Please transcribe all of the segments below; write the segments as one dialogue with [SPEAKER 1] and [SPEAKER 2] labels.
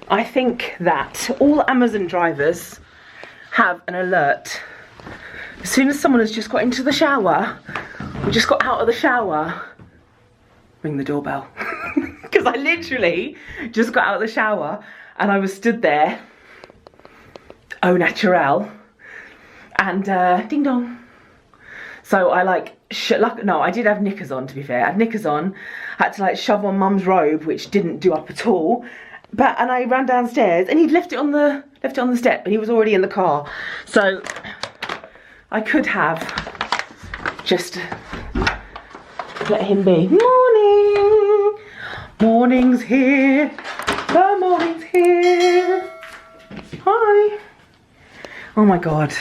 [SPEAKER 1] I think that all Amazon drivers have an alert. As soon as someone has just got into the shower, or just got out of the shower, ring the doorbell. Because I literally just got out of the shower and I was stood there, au naturel, and ding dong. So I like, no, I did have knickers on, to be fair. I had knickers on, had to like shove on mum's robe, which didn't do up at all. And I ran downstairs and he'd left it on the step and he was already in the car. So I could have just let him be. Morning! Morning's here. The morning's here. Hi. Oh my God.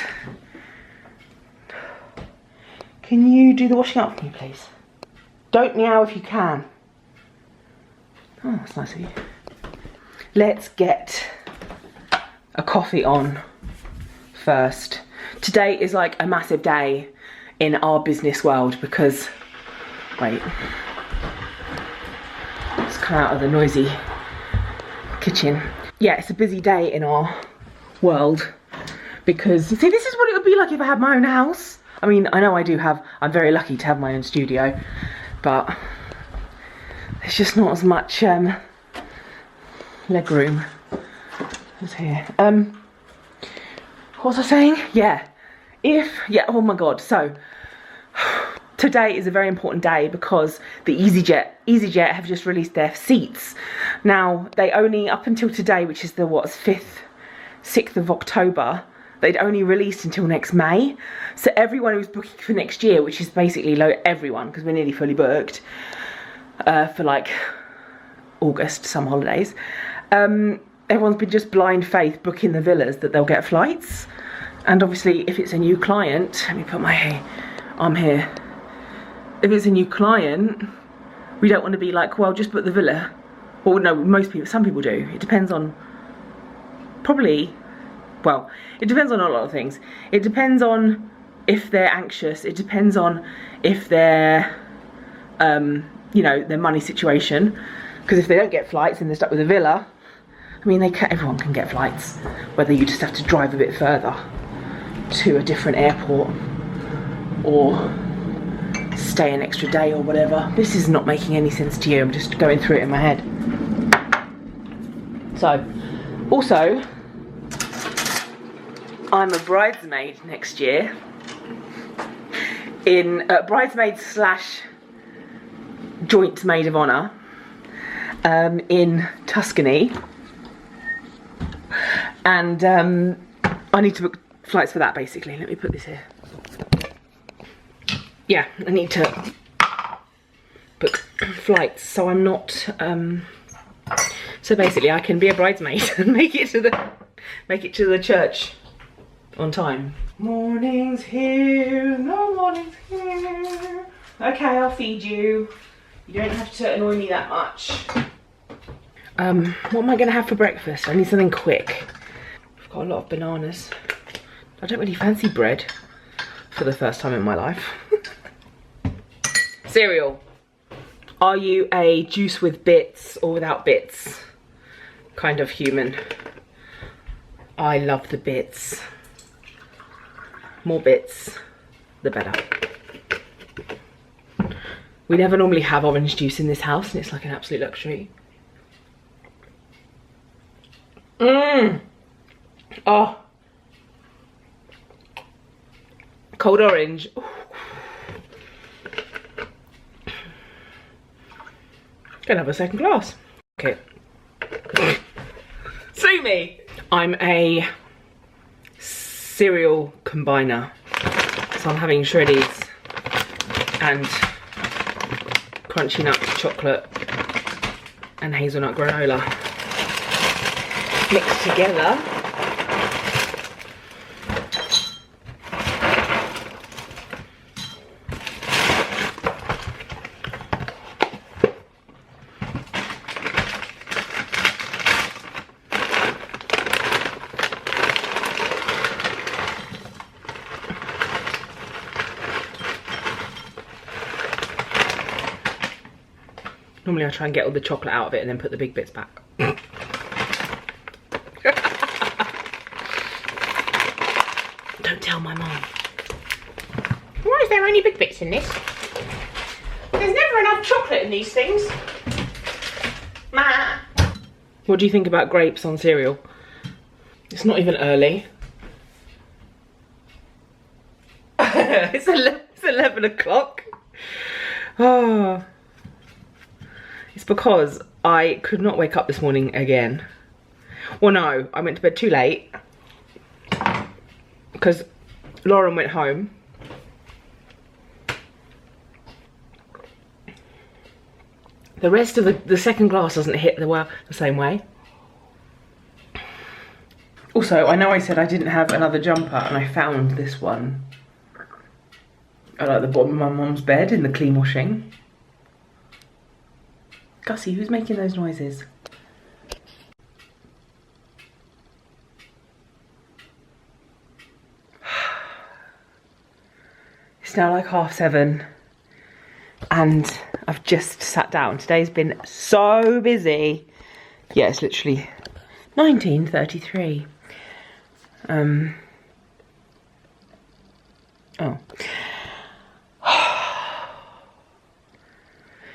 [SPEAKER 1] Can you do the washing up for me, please? Don't meow if you can. Oh, that's nice of you. Let's get a coffee on first. Today is like a massive day in our business world because, wait, let's come out of the noisy kitchen. Yeah, it's a busy day in our world because, see, this is what it would be like if I had my own house. I mean, I know I'm very lucky to have my own studio, but there's just not as much leg room as here. What was I saying? Yeah, oh my God. So today is a very important day because the EasyJet have just released their seats. Now, they only, up until today, which is the 6th of October, they'd only released until next May. So everyone who's booking for next year, which is basically everyone, because we're nearly fully booked for like August, some holidays, everyone's been just blind faith booking the villas that they'll get flights. And obviously if it's a new client, let me put my arm here. If it's a new client, we don't want to be like, well, just book the villa. Well, no, some people do. It depends on, well, it depends on a lot of things. It depends on if they're anxious. It depends on if they're, you know, their money situation. Because if they don't get flights and they're stuck with a villa, I mean, everyone can get flights. Whether you just have to drive a bit further to a different airport or stay an extra day or whatever. This is not making any sense to you. I'm just going through it in my head. So, also, I'm a bridesmaid next year in bridesmaid / joint maid of honour in Tuscany, and I need to book flights for that basically. Let me put this here. Yeah, I need to book flights so I'm not so basically I can be a bridesmaid and make it to the church on time. Morning's here, no morning's here. Okay, I'll feed you. You don't have to annoy me that much. What am I gonna have for breakfast? I need something quick. I've got a lot of bananas. I don't really fancy bread for the first time in my life. Cereal. Are you a juice with bits or without bits kind of human? I love the bits. More bits, the better. We never normally have orange juice in this house and it's like an absolute luxury. Oh. Cold orange. Ooh. Gonna have a second glass. Okay. Sue me! I'm a cereal combiner. So I'm having shreddies and crunchy nut chocolate and hazelnut granola mixed together. Normally I try and get all the chocolate out of it and then put the big bits back. there any big bits in this? There's never enough chocolate in these things. Ma. What do you think about grapes on cereal? It's not even early. It's 11 o'clock. Oh. It's because I could not wake up this morning again. Well, no, I went to bed too late because Lauren went home. The rest of the second glass doesn't hit the same way. Also, I know I said I didn't have another jumper, and I found this one at like the bottom of my mum's bed in the clean washing. Gussie, who's making those noises? It's now like 7:30 and I've just sat down. Today's been so busy. Yeah, it's literally 19:33. Oh.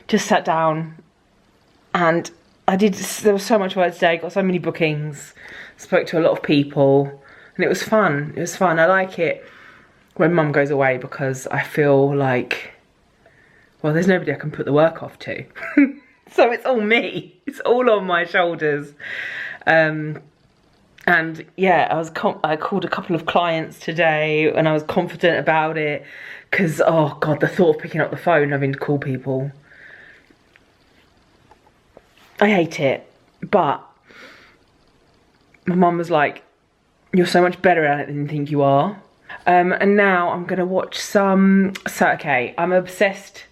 [SPEAKER 1] Just sat down and there was so much work today, got so many bookings, spoke to a lot of people, and it was fun. It was fun. I like it when mum goes away because I feel like, well, there's nobody I can put the work off to. So it's all me. It's all on my shoulders. And yeah, I called a couple of clients today and I was confident about it because, oh God, the thought of picking up the phone and having to call people, I hate it. But my mum was like, you're so much better at it than you think you are. And now I'm gonna watch some, so okay, I'm obsessed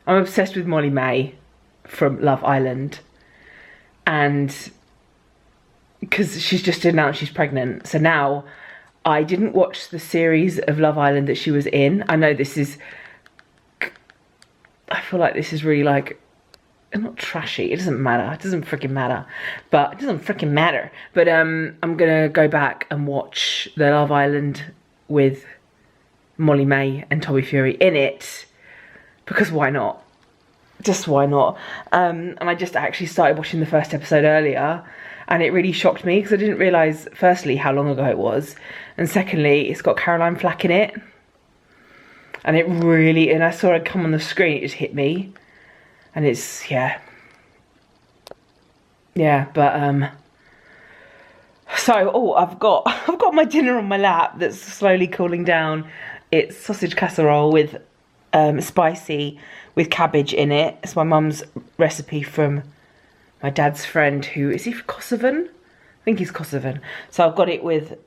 [SPEAKER 1] with Molly May from Love Island, and because she's just announced she's pregnant. So now, I didn't watch the series of Love Island that she was in. I know this is, I feel like this is really like, not trashy, it doesn't matter, it doesn't freaking matter, but it doesn't freaking matter. But I'm gonna go back and watch the Love Island with Molly May and Toby Fury in it, because why not? Just why not? And I just actually started watching the first episode earlier, and it really shocked me because I didn't realise, firstly, how long ago it was, and secondly, it's got Caroline Flack in it, and it really, and I saw it come on the screen, it just hit me, and it's, yeah, but so, oh, I've got my dinner on my lap that's slowly cooling down. It's sausage casserole with spicy with cabbage in it. It's my mum's recipe from my dad's friend, who is he Kosovan? I think he's Kosovan. So I've got it with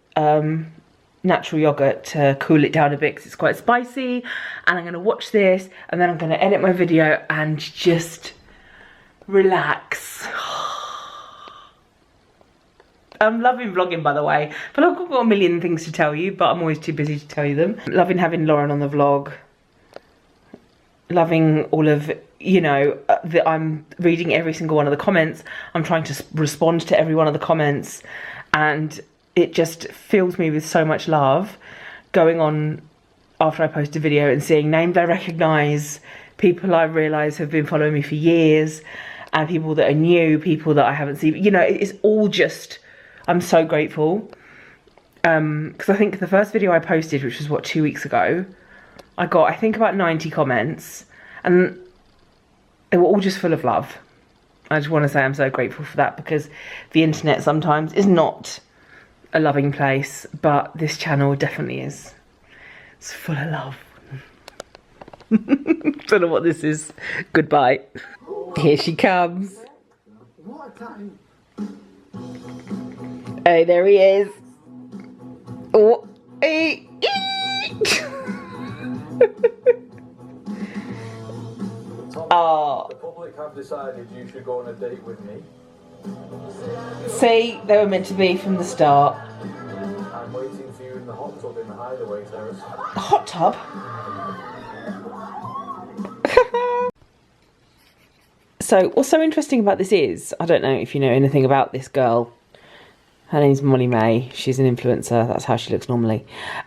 [SPEAKER 1] natural yogurt to cool it down a bit because it's quite spicy. And I'm going to watch this and then I'm going to edit my video and just relax. I'm loving vlogging, by the way. But I've got a million things to tell you, but I'm always too busy to tell you them. Loving having Lauren on the vlog. Loving all of, you know, that I'm reading every single one of the comments. I'm trying to respond to every one of the comments. And it just fills me with so much love going on after I post a video and seeing names I recognise, people I realise have been following me for years, and people that are new, people that I haven't seen. You know, it's all just, I'm so grateful. Because I think the first video I posted, which was what, 2 weeks ago, I got, I think, about 90 comments, and they were all just full of love. I just want to say I'm so grateful for that, because the internet sometimes is not a loving place, but this channel definitely is. It's full of love. Don't know what this is. Goodbye. Here she comes. Hey, there he is. Oh, hey. Oh.
[SPEAKER 2] The public have decided you should go on a date with me.
[SPEAKER 1] See, they were meant to be from the start.
[SPEAKER 2] I'm waiting for you in the hot tub in the hideaway terrace.
[SPEAKER 1] A hot tub? So, what's so interesting about this is, I don't know if you know anything about this girl. Her name's Molly May. She's an influencer. That's how she looks normally.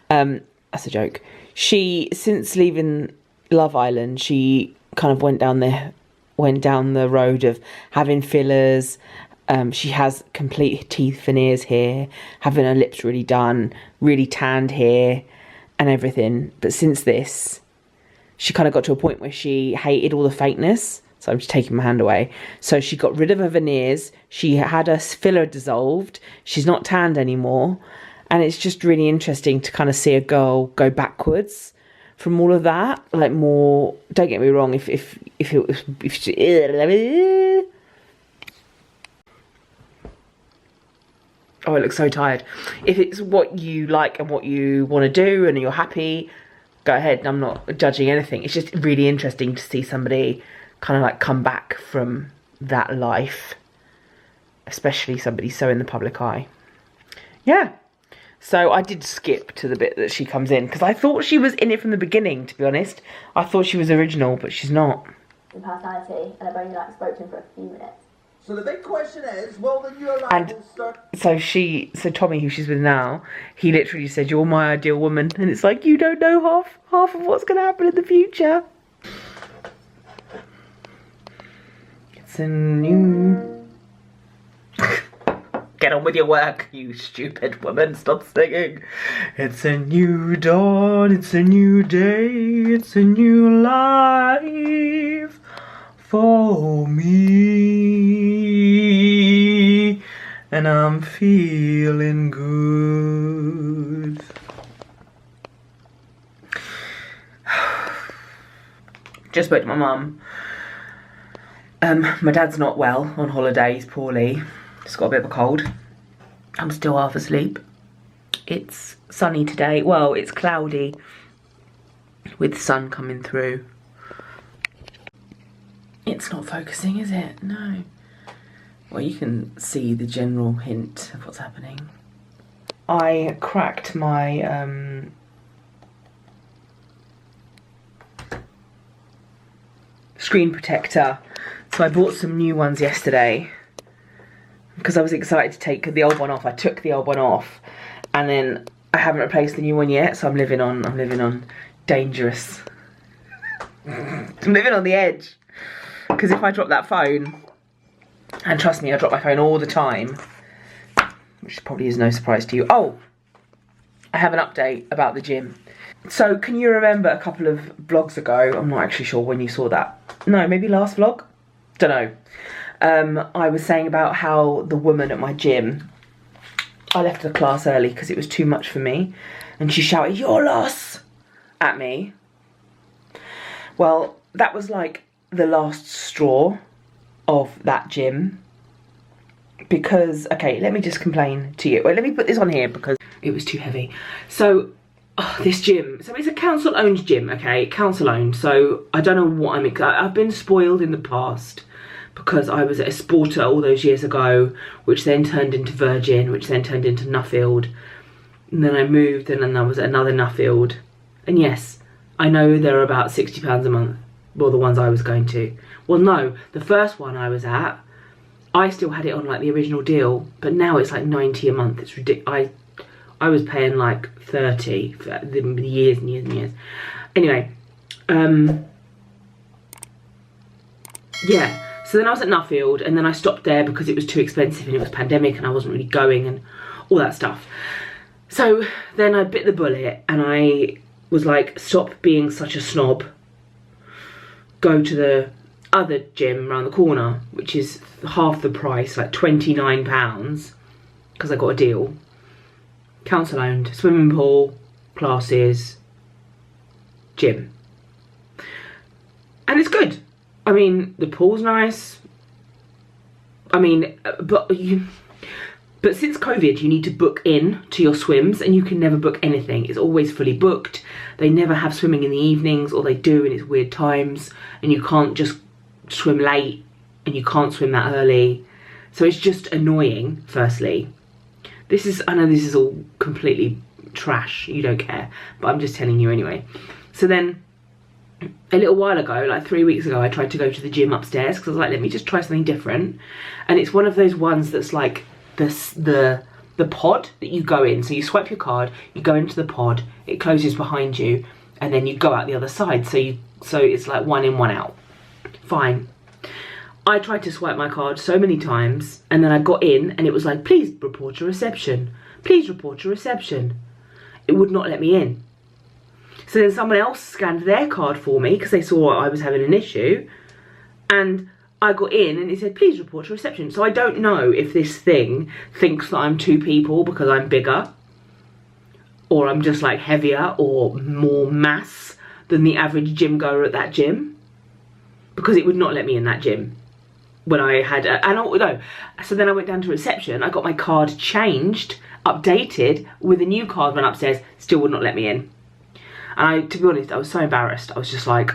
[SPEAKER 1] That's a joke. since leaving Love Island, she kind of went down the road of having fillers. She has complete teeth veneers here, having her lips really done, really tanned here and everything. But since this, she kind of got to a point where she hated all the fakeness. So I'm just taking my hand away. So she got rid of her veneers. She had her filler dissolved. She's not tanned anymore. And it's just really interesting to kind of see a girl go backwards from all of that. Like more, don't get me wrong, if she, oh, I look so tired. If it's what you like and what you want to do and you're happy, go ahead. I'm not judging anything. It's just really interesting to see somebody kind of like come back from that life, especially somebody so in the public eye. Yeah, so I did skip to the bit that she comes in because I thought she was in it from the beginning, to be honest. I thought she was original, but she's not.
[SPEAKER 3] In personality, and I've only like spoke to him for a few minutes.
[SPEAKER 4] So the big question is, will the new arrival start?
[SPEAKER 1] So Tommy, who she's with now, he literally said, "You're my ideal woman," and it's like, you don't know half of what's going to happen in the future. It's a new... Get on with your work, you stupid woman. Stop singing. It's a new dawn, it's a new day, it's a new life for me. And I'm feeling good. Just spoke to my mum. My dad's not well, on holiday, he's poorly. Just got a bit of a cold. I'm still half asleep. It's sunny today. Well, it's cloudy with sun coming through. It's not focusing, is it? No. Well, you can see the general hint of what's happening. I cracked my screen protector. So I bought some new ones yesterday because I was excited to take the old one off. I took the old one off and then I haven't replaced the new one yet, so I'm living on dangerous. I'm living on the edge. Because if I drop that phone, and trust me, I drop my phone all the time, which probably is no surprise to you. Oh, I have an update about the gym. So can you remember a couple of vlogs ago, I'm not actually sure when you saw that. No, maybe last vlog? Don't know. I was saying about how the woman at my gym, I left the class early because it was too much for me, and she shouted, "Your loss!" at me. Well, that was like the last straw of that gym. Because, okay, let me just complain to you. Well, let me put this on here because it was too heavy. So, this gym, so it's a council owned gym, okay, council owned. So I don't know what I've been spoiled in the past because I was at a Sporter all those years ago, which then turned into Virgin, which then turned into Nuffield. And then I moved and then I was at another Nuffield. And yes, I know they're about £60 a month. Well, the ones I was going to. Well, no, the first one I was at, I still had it on like the original deal, but now it's like 90 a month. It's ridiculous. I was paying like 30 for the years and years and years. Anyway, yeah. So then I was at Nuffield and then I stopped there because it was too expensive and it was pandemic and I wasn't really going and all that stuff. So then I bit the bullet and I was like, stop being such a snob. Go to the other gym around the corner, which is half the price, like £29, because I got a deal. Council owned, swimming pool, classes, gym. And it's good. I mean, the pool's nice. I mean, but since COVID, you need to book in to your swims and you can never book anything. It's always fully booked. They never have swimming in the evenings, or they do and it's weird times, and you can't just swim late and you can't swim that early. So it's just annoying, firstly. I know this is all completely trash, you don't care, but I'm just telling you anyway. So then a little while ago, like 3 weeks ago, I tried to go to the gym upstairs because I was like, let me just try something different. And it's one of those ones that's like the pod that you go in. So you swipe your card, you go into the pod, it closes behind you, and then you go out the other side, so it's like 1 in, 1 out. Fine. I tried to swipe my card so many times, and then I got in and it was like, please report your reception. Please report your reception. It would not let me in. So then someone else scanned their card for me because they saw I was having an issue, and I got in and it said, please report your reception. So I don't know if this thing thinks that I'm 2 people because I'm bigger, or I'm just like heavier or more mass than the average gym goer at that gym, because it would not let me in that gym when I had so then I went down to reception, I got my card changed, updated with a new card, went upstairs, still would not let me in. And to be honest, I was so embarrassed. I was just like,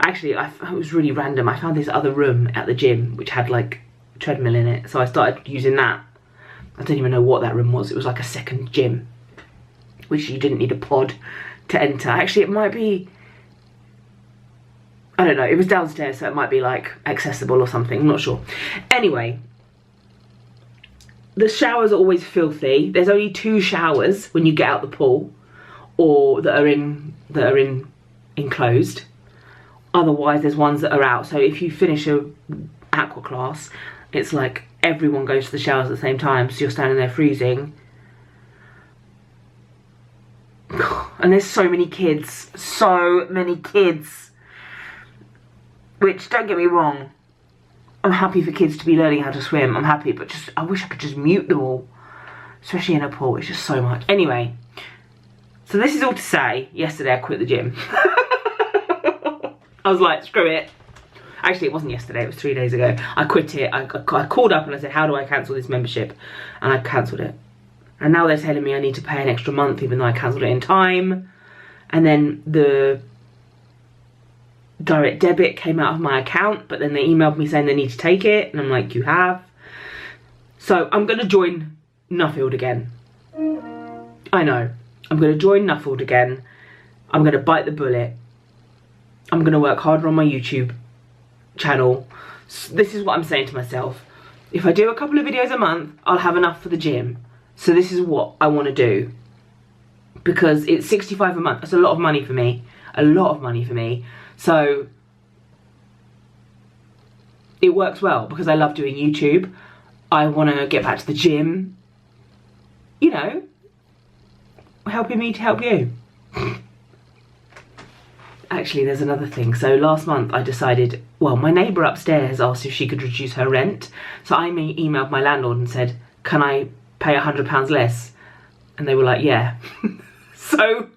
[SPEAKER 1] actually, it was really random. I found this other room at the gym which had like a treadmill in it, so I started using that. I don't even know what that room was. It was like a second gym, which you didn't need a pod to enter. Actually, it might be, I don't know, it was downstairs, so it might be like accessible or something, I'm not sure. Anyway, the showers are always filthy. There's only 2 showers when you get out the pool, or that are enclosed. Otherwise there's ones that are out. So if you finish a aqua class, it's like everyone goes to the showers at the same time, so you're standing there freezing. And there's so many kids, which, don't get me wrong, I'm happy for kids to be learning how to swim, I'm happy, but just, I wish I could just mute them all, especially in a pool. It's just so much. Anyway, so this is all to say, yesterday I quit the gym. I was like, screw it. Actually, it wasn't yesterday, it was 3 days ago. I quit it. I called up and I said, how do I cancel this membership? And I cancelled it. And now they're telling me I need to pay an extra month even though I cancelled it in time. And then the direct debit came out of my account, but then they emailed me saying they need to take it. And I'm like, you have? So I'm going to join Nuffield again. I know. I'm going to join Nuffield again. I'm going to bite the bullet. I'm going to work harder on my YouTube channel. So this is what I'm saying to myself. If I do a couple of videos a month, I'll have enough for the gym. So this is what I want to do. Because it's £65 a month. That's a lot of money for me. A lot of money for me. So it works well because I love doing YouTube. I want to get back to the gym. You know, helping me to help you. Actually, there's another thing. So last month I decided, well, my neighbour upstairs asked if she could reduce her rent. So I emailed my landlord and said, can I pay £100 less? And they were like, yeah. So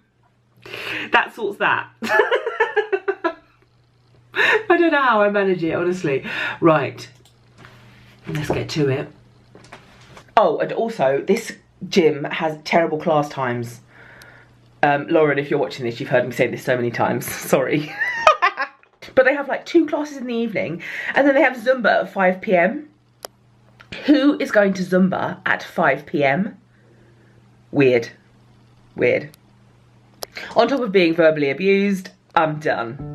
[SPEAKER 1] that sorts that. I don't know how I manage it, honestly. Right, let's get to it. Oh, and also, this gym has terrible class times. Lauren, if you're watching this, you've heard me say this so many times. Sorry. But they have like 2 classes in the evening, and then they have Zumba at 5 PM. Who is going to Zumba at 5 PM? Weird. Weird. On top of being verbally abused, I'm done.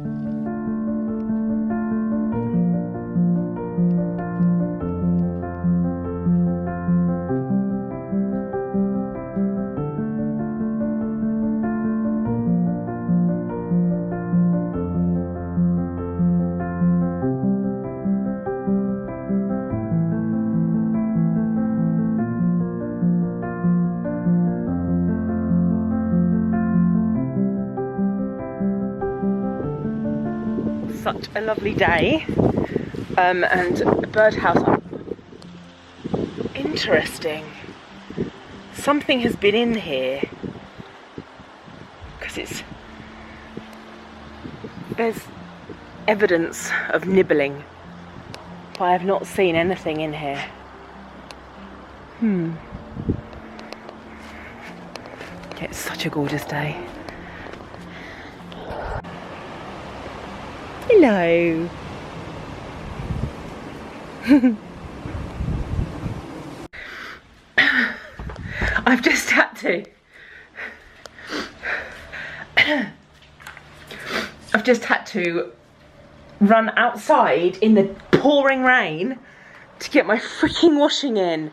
[SPEAKER 1] Such a lovely day, and a birdhouse. Interesting. Something has been in here because there's evidence of nibbling, but I have not seen anything in here. It's such a gorgeous day. Hello. I've just had to run outside in the pouring rain to get my freaking washing in.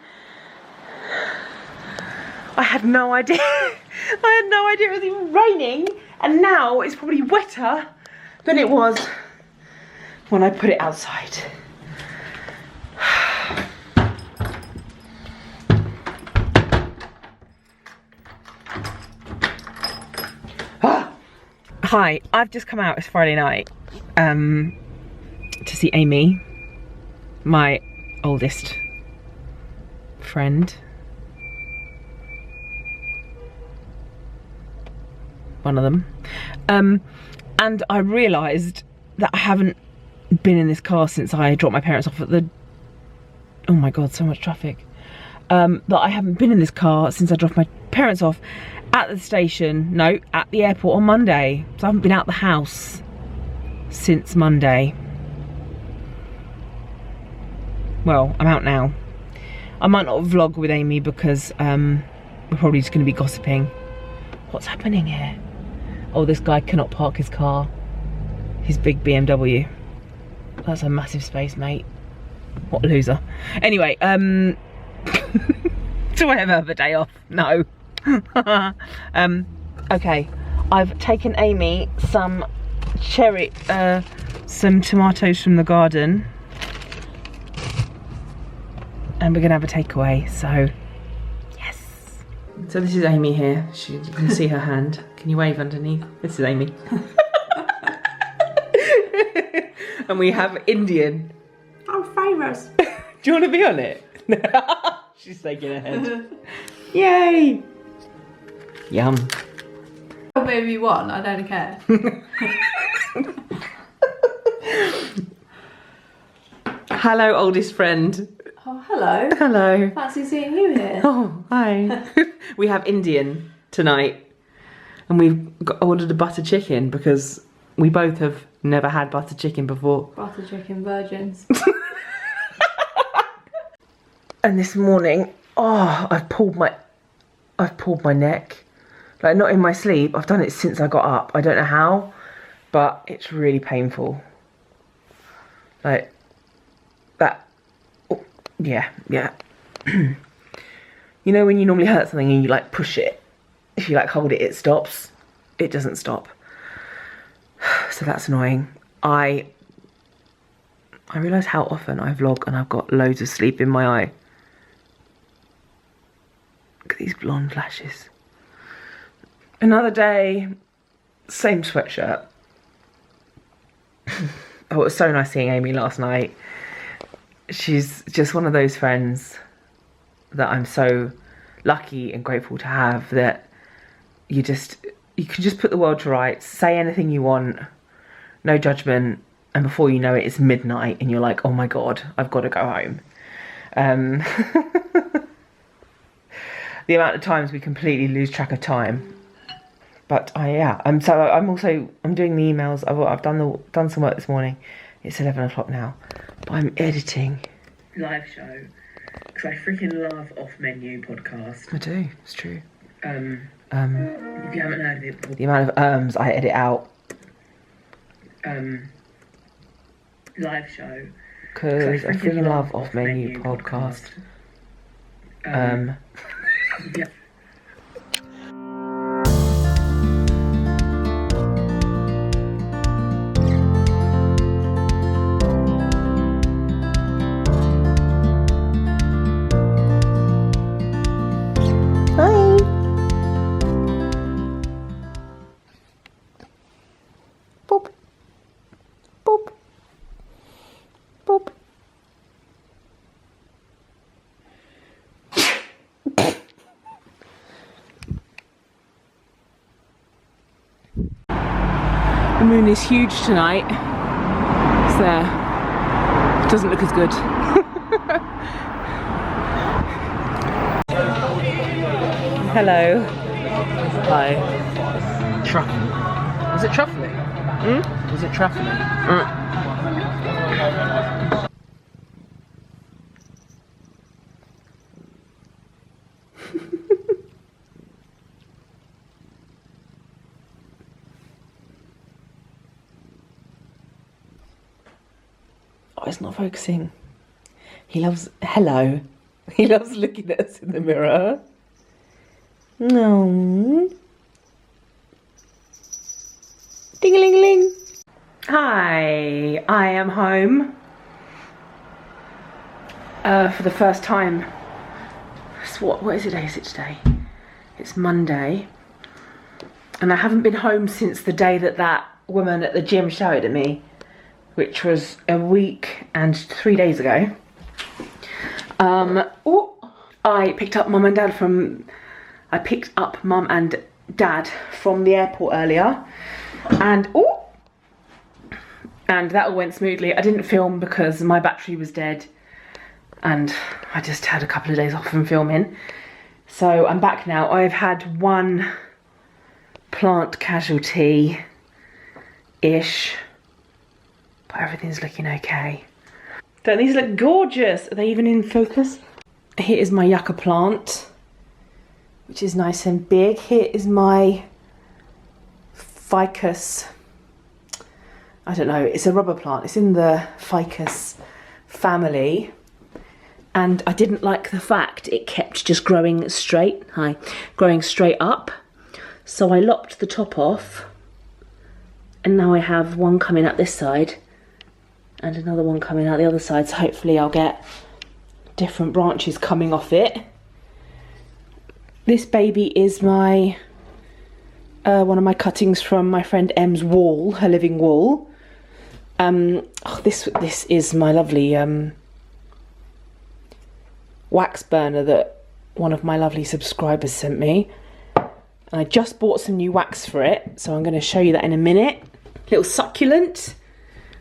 [SPEAKER 1] I had no idea. I had no idea it was even raining, and now it's probably wetter than it was when I put it outside. Hi, I've just come out, it's Friday night, to see Amy, my oldest friend. One of them. And I realised that I haven't been in this car since I dropped my parents off at the... Oh my god, so much traffic. That I haven't been in this car since I dropped my parents off at the station, no, at the airport on Monday. So I haven't been out the house since Monday. Well, I'm out now. I might not vlog with Amy because we're probably just going to be gossiping. What's happening here? Oh, this guy cannot park his car. His big BMW. That's a massive space, mate. What a loser. Anyway, do I ever have a day off? No. Okay, I've taken Amy some some tomatoes from the garden, and we're gonna have a takeaway, so yes. So this is Amy here. You can see her hand. Can you wave underneath? This is Amy. And we have Indian.
[SPEAKER 3] I'm famous.
[SPEAKER 1] Do you want to be on it? She's shaking her head. Yay! Yum.
[SPEAKER 3] Whatever you want, I don't care.
[SPEAKER 1] Hello, oldest friend.
[SPEAKER 3] Oh, hello.
[SPEAKER 1] Hello.
[SPEAKER 3] Fancy seeing you here.
[SPEAKER 1] Oh, hi. We have Indian tonight, and we've ordered a butter chicken because we both have never had butter chicken before.
[SPEAKER 3] Butter chicken virgins.
[SPEAKER 1] And this morning, oh, I've pulled my neck. Like, not in my sleep. I've done it since I got up. I don't know how, but it's really painful. Like, that. Oh, yeah. You know when you normally hurt something and you like push it? If you like hold it, it stops. It doesn't stop. So that's annoying. I realise how often I vlog and I've got loads of sleep in my eye. Look at these blonde lashes. Another day, same sweatshirt. Oh, it was so nice seeing Amy last night. She's just one of those friends that I'm so lucky and grateful to have, that you can just put the world to rights, say anything you want, no judgment, and before you know it, it's midnight and you're like, oh my god, I've got to go home. The amount of times we completely lose track of time. But I'm doing the emails. I've done some work this morning. It's 11 o'clock now, but I'm editing. Live show, because I freaking love Off Menu podcast. I do. It's true. If you haven't heard of it, the amount of I edit out. Live show, because I freaking love Off Menu podcast. Yeah. The moon is huge tonight. It's there. It doesn't look as good. Hello. Hi. Truffle. Was it truffling? Was it truffling? Oh, it's not focusing. He loves... Hello. He loves looking at us in the mirror. No. Ding-a-ling-a-ling. Hi, I am home for the first time. So what is it day? Is it today? It's Monday. And I haven't been home since the day that that woman at the gym shouted at me, which was a week and 3 days ago. I picked up mum and dad from the airport earlier, and that all went smoothly. I didn't film because my battery was dead and I just had a couple of days off from filming. So I'm back now. I've had one plant casualty-ish, but everything's looking okay. Don't these look gorgeous? Are they even in focus? Here is my yucca plant, which is nice and big. Here is my ficus. I don't know, it's a rubber plant. It's in the ficus family. And I didn't like the fact it kept just growing straight. Growing straight up. So I lopped the top off. And now I have one coming out this side and another one coming out the other side. So hopefully I'll get different branches coming off it. This baby is my one of my cuttings from my friend Em's wall, her living wall. This is my lovely wax burner that one of my lovely subscribers sent me. And I just bought some new wax for it, so I'm going to show you that in a minute. Little succulent.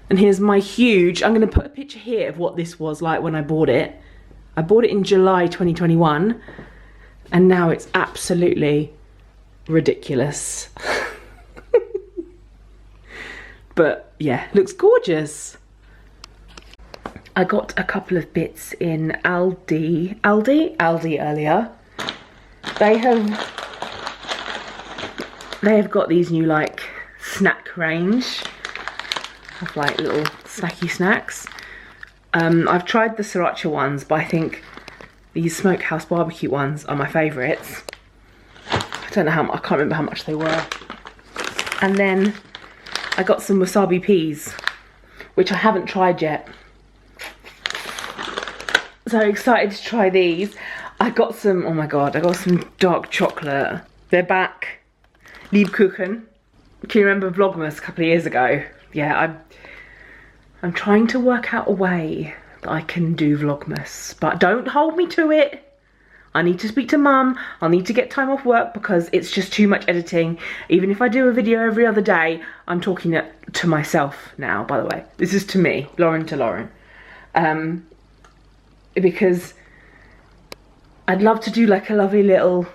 [SPEAKER 1] And here's my huge, I'm going to put a picture here of what this was like when I bought it. I bought it in July 2021, and now it's absolutely ridiculous. But yeah, looks gorgeous. I got a couple of bits in Aldi earlier. They have got these new like snack range of like little snacky snacks. I've tried the sriracha ones, but I think these smokehouse barbecue ones are my favourites. I don't know how much, I can't remember how much they were. And then I got some wasabi peas, which I haven't tried yet. So excited to try these. I got some, oh my god, I got some dark chocolate. They're back. Lebkuchen. Can you remember Vlogmas a couple of years ago? Yeah, I'm trying to work out a way that I can do Vlogmas, but don't hold me to it. I need to speak to mum. I'll need to get time off work because it's just too much editing. Even if I do a video every other day, I'm talking to myself now, by the way. This is to me, Lauren to Lauren. Because I'd love to do like a lovely little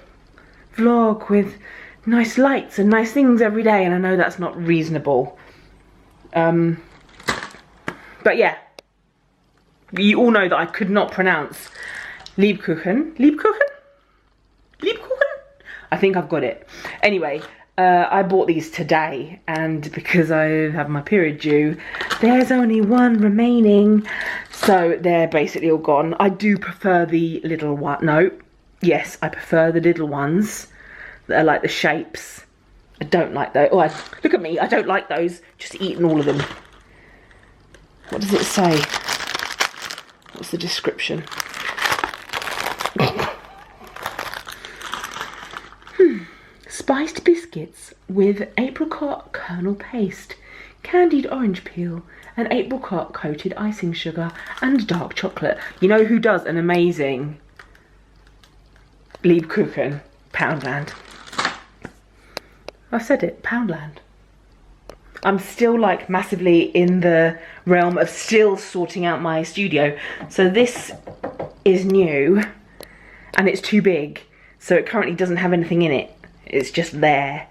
[SPEAKER 1] vlog with nice lights and nice things every day, and I know that's not reasonable. But yeah, you all know that I could not pronounce Lebkuchen. Lebkuchen? Lebkuchen? I think I've got it. Anyway, I bought these today, and because I have my period due, there's only one remaining. So they're basically all gone. I do prefer the little one. No, yes, I prefer the little ones that are like the shapes. I don't like those. Oh, look at me. I don't like those. Just eating all of them. What does it say? What's the description? Spiced biscuits with apricot kernel paste, candied orange peel, and apricot coated icing sugar and dark chocolate. You know who does an amazing Lebkuchen? Poundland. I said it, Poundland. I'm still like massively in the realm of still sorting out my studio. So this is new and it's too big. So it currently doesn't have anything in it. It's just there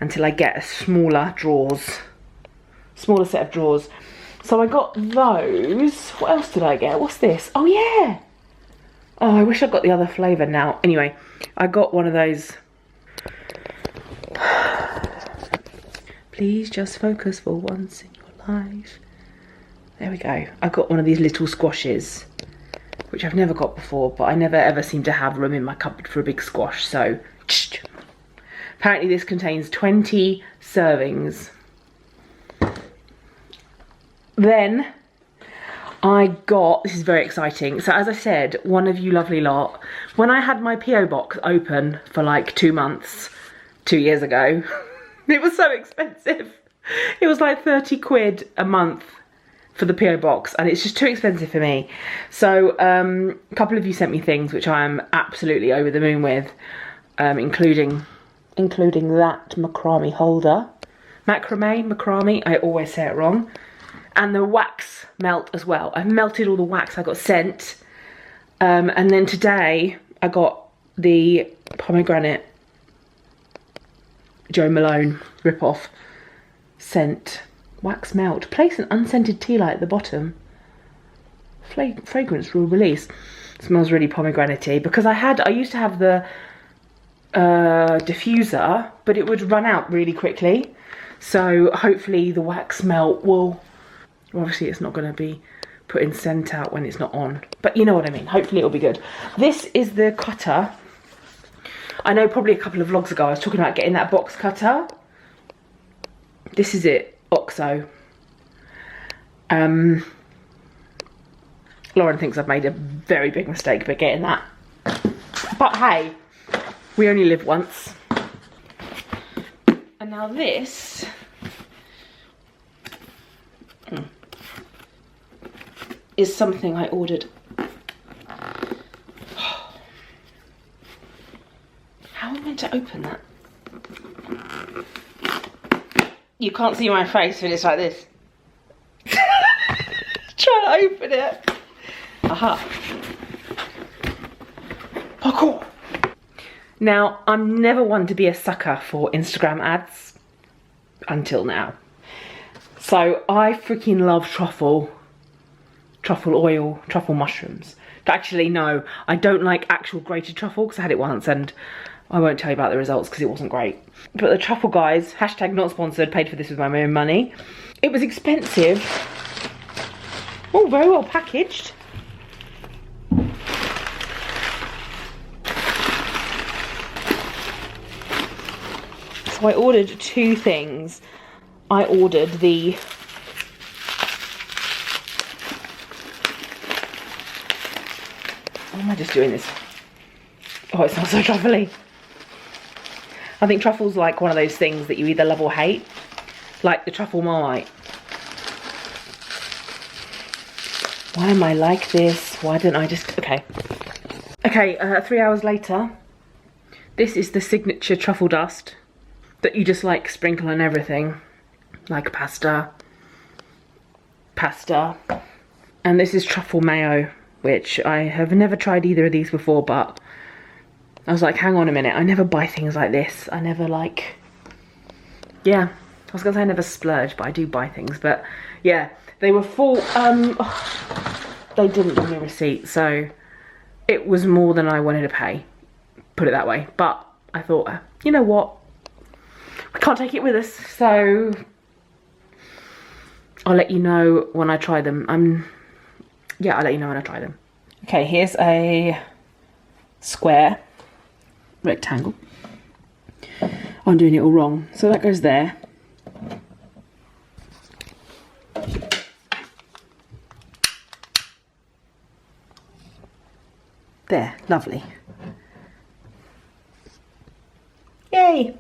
[SPEAKER 1] until I get a smaller set of drawers. So I got those. What else did I get? What's this? Oh yeah. Oh, I wish I got the other flavour now. Anyway, I got one of those. Please just focus for once in your life. There we go. I got one of these little squashes, which I've never got before, but I never ever seem to have room in my cupboard for a big squash. So Apparently this contains 20 servings. Then I got, this is very exciting. So as I said, one of you lovely lot, when I had my PO box open for like 2 months, 2 years ago, it was so expensive. It was like 30 quid a month for the PO box, and it's just too expensive for me. So a couple of you sent me things which I am absolutely over the moon with, including that macrame holder. Macrame, I always say it wrong. And the wax melt as well. I've melted all the wax I got sent. And then today I got the pomegranate Joe Malone rip-off scent. Wax melt. Place an unscented tea light at the bottom. Fragrance will release. Smells really pomegranate-y. Because I used to have the diffuser, but it would run out really quickly. So hopefully the wax melt will... Obviously it's not going to be putting scent out when it's not on. But you know what I mean. Hopefully it'll be good. This is the cutter. I know probably a couple of vlogs ago I was talking about getting that box cutter. This is it. Oxo. Lauren thinks I've made a very big mistake by getting that. But hey, we only live once. And now this... is something I ordered. How am I meant to open that? You can't see my face when it's like this. Trying to open it. Aha. Parkour. Now, I'm never one to be a sucker for Instagram ads. Until now. So, I freaking love truffle oil, truffle mushrooms. Actually, no, I don't like actual grated truffle because I had it once and I won't tell you about the results because it wasn't great. But the truffle guys, hashtag not sponsored, paid for this with my own money. It was expensive. Oh, very well packaged. So I ordered 2 things. I ordered the... Why am I just doing this? Oh, it smells so truffly. I think truffle's like one of those things that you either love or hate. Like the truffle marmite. Why am I like this? Why don't I just... Okay. Okay, 3 hours later. This is the signature truffle dust that you just like sprinkle on everything. Like pasta. And this is truffle mayo, which I have never tried either of these before, but I was like, hang on a minute, I never buy things like this. I never like, yeah, I was gonna say I never splurge, but I do buy things. But yeah, they were full, they didn't give me a receipt, so it was more than I wanted to pay, put it that way. But I thought, you know what, we can't take it with us, so I'll let you know when I try them. Yeah, I'll let you know when I try them. Okay, here's a square, rectangle. I'm doing it all wrong. So that goes there. There, lovely. Yay!